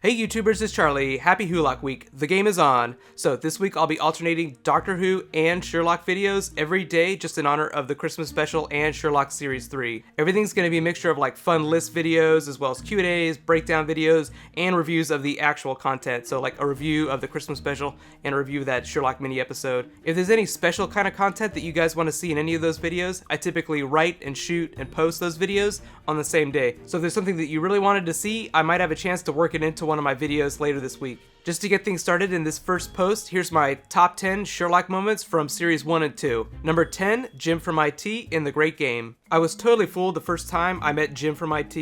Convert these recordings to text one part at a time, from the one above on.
Hey YouTubers, it's Charlie. Happy Wholock week. The game is on. So this week I'll be alternating Doctor Who and Sherlock videos every day just in honor of the Christmas special and Sherlock Series 3. Everything's going to be a mixture of like fun list videos as well as Q&As, breakdown videos, and reviews of the actual content. So like a review of the Christmas special and a review of that Sherlock mini episode. If there's any special kind of content that you guys want to see in any of those videos, I typically write and shoot and post those videos on the same day. So if there's something that you really wanted to see, I might have a chance to work it into one of my videos later this week. Just to get things started in this first post, here's my top 10 Sherlock moments from series 1 and 2. Number 10, Jim from IT in The Great Game. I was totally fooled the first time I met Jim from IT.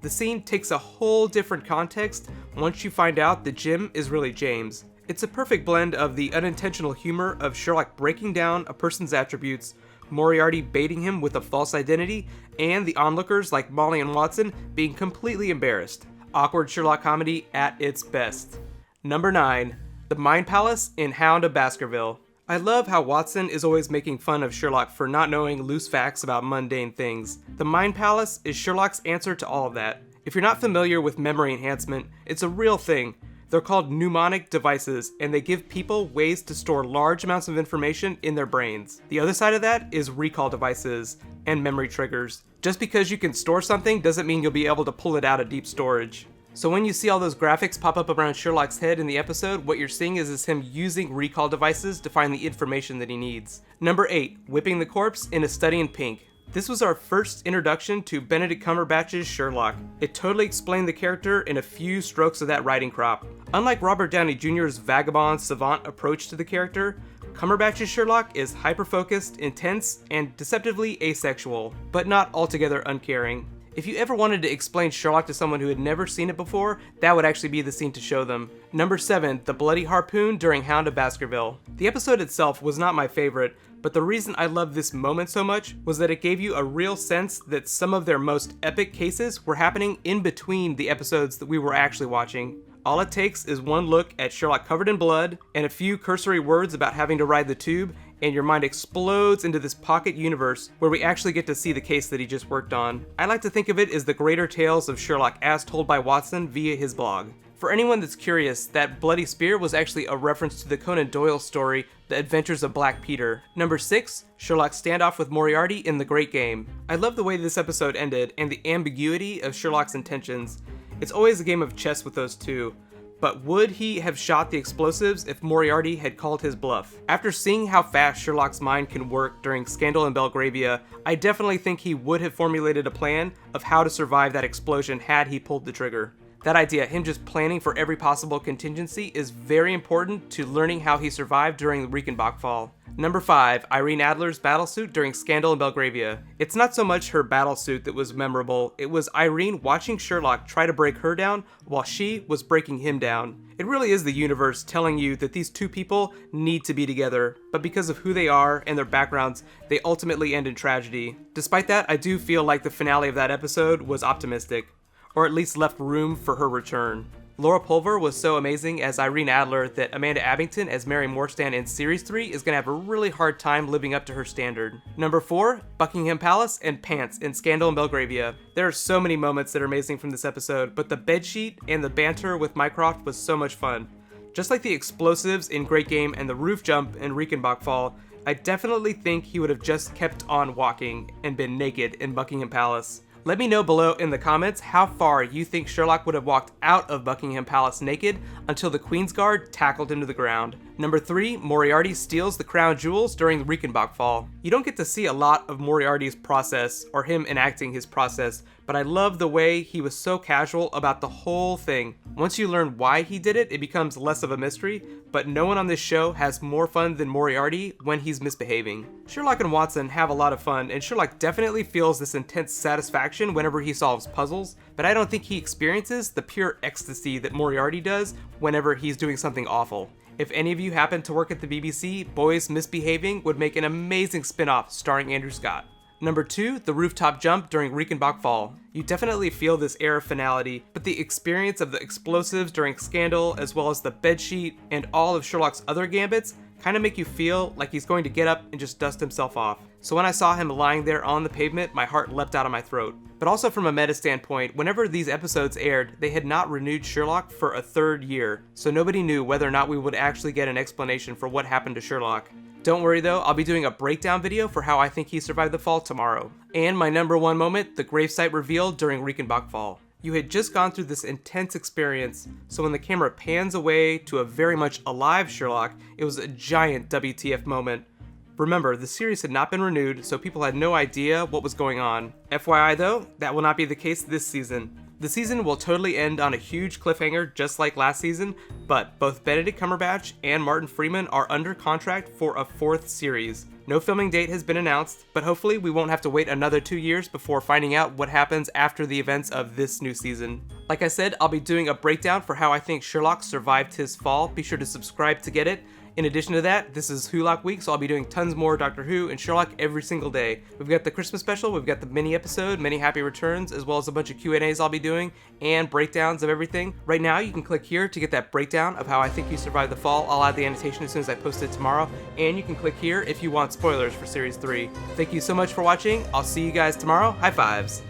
The scene takes a whole different context once you find out that Jim is really James. It's a perfect blend of the unintentional humor of Sherlock breaking down a person's attributes, Moriarty baiting him with a false identity, and the onlookers like Molly and Watson being completely embarrassed. Awkward Sherlock comedy at its best. Number 9. The Mind Palace in Hound of Baskerville. I love how Watson is always making fun of Sherlock for not knowing loose facts about mundane things. The Mind Palace is Sherlock's answer to all of that. If you're not familiar with memory enhancement, it's a real thing. They're called mnemonic devices, and they give people ways to store large amounts of information in their brains. The other side of that is recall devices and memory triggers. Just because you can store something doesn't mean you'll be able to pull it out of deep storage. So when you see all those graphics pop up around Sherlock's head in the episode, what you're seeing is him using recall devices to find the information that he needs. Number 8, Whipping the Corpse in A Study in Pink. This was our first introduction to Benedict Cumberbatch's Sherlock. It totally explained the character in a few strokes of that writing crop. Unlike Robert Downey Jr.'s vagabond savant approach to the character, Cumberbatch's Sherlock is hyper-focused, intense, and deceptively asexual, but not altogether uncaring. If you ever wanted to explain Sherlock to someone who had never seen it before, that would actually be the scene to show them. Number 7, The Bloody Harpoon during Hound of Baskerville. The episode itself was not my favorite, but the reason I loved this moment so much was that it gave you a real sense that some of their most epic cases were happening in between the episodes that we were actually watching. All it takes is one look at Sherlock covered in blood and a few cursory words about having to ride the tube, and your mind explodes into this pocket universe where we actually get to see the case that he just worked on. I like to think of it as the greater tales of Sherlock as told by Watson via his blog. For anyone that's curious, that bloody spear was actually a reference to the Conan Doyle story, The Adventures of Black Peter. Number 6, Sherlock's standoff with Moriarty in The Great Game. I love the way this episode ended and the ambiguity of Sherlock's intentions. It's always a game of chess with those two. But would he have shot the explosives if Moriarty had called his bluff? After seeing how fast Sherlock's mind can work during Scandal in Belgravia, I definitely think he would have formulated a plan of how to survive that explosion had he pulled the trigger. That idea, him just planning for every possible contingency, is very important to learning how he survived during the Reichenbach fall. Number 5, Irene Adler's battlesuit during Scandal in Belgravia. It's not so much her battlesuit that was memorable, it was Irene watching Sherlock try to break her down while she was breaking him down. It really is the universe telling you that these two people need to be together, but because of who they are and their backgrounds, they ultimately end in tragedy. Despite that, I do feel like the finale of that episode was optimistic, or at least left room for her return. Laura Pulver was so amazing as Irene Adler that Amanda Abington as Mary Morstand in Series 3 is going to have a really hard time living up to her standard. Number 4, Buckingham Palace and Pants in Scandal in Belgravia. There are so many moments that are amazing from this episode, but the bedsheet and the banter with Mycroft was so much fun. Just like the explosives in Great Game and the roof jump in Reichenbach Fall, I definitely think he would have just kept on walking and been naked in Buckingham Palace. Let me know below in the comments how far you think Sherlock would have walked out of Buckingham Palace naked until the Queen's Guard tackled him to the ground. Number 3, Moriarty steals the crown jewels during the Reichenbach fall. You don't get to see a lot of Moriarty's process or him enacting his process, but I love the way he was so casual about the whole thing. Once you learn why he did it, it becomes less of a mystery, but no one on this show has more fun than Moriarty when he's misbehaving. Sherlock and Watson have a lot of fun, and Sherlock definitely feels this intense satisfaction whenever he solves puzzles, but I don't think he experiences the pure ecstasy that Moriarty does whenever he's doing something awful. If any of you happen to work at the BBC, Boys Misbehaving would make an amazing spin-off starring Andrew Scott. Number 2, the rooftop jump during Reichenbach Fall. You definitely feel this air of finality, but the experience of the explosives during Scandal, as well as the bedsheet and all of Sherlock's other gambits, kind of make you feel like he's going to get up and just dust himself off. So when I saw him lying there on the pavement, my heart leapt out of my throat. But also from a meta standpoint, whenever these episodes aired, they had not renewed Sherlock for a third year, so nobody knew whether or not we would actually get an explanation for what happened to Sherlock. Don't worry though, I'll be doing a breakdown video for how I think he survived the fall tomorrow. And my number one moment, the gravesite reveal during Reichenbach fall. You had just gone through this intense experience, so when the camera pans away to a very much alive Sherlock, it was a giant WTF moment. Remember, the series had not been renewed, so people had no idea what was going on. FYI though, that will not be the case this season. The season will totally end on a huge cliffhanger just like last season, but both Benedict Cumberbatch and Martin Freeman are under contract for a fourth series. No filming date has been announced, but hopefully we won't have to wait another 2 years before finding out what happens after the events of this new season. Like I said, I'll be doing a breakdown for how I think Sherlock survived his fall. Be sure to subscribe to get it. In addition to that, this is Wholock week, so I'll be doing tons more Doctor Who and Sherlock every single day. We've got the Christmas special, we've got the mini episode, many happy returns, as well as a bunch of Q&As I'll be doing, and breakdowns of everything. Right now, you can click here to get that breakdown of how I think you survived the fall. I'll add the annotation as soon as I post it tomorrow, and you can click here if you want spoilers for Series 3. Thank you so much for watching. I'll see you guys tomorrow. High fives!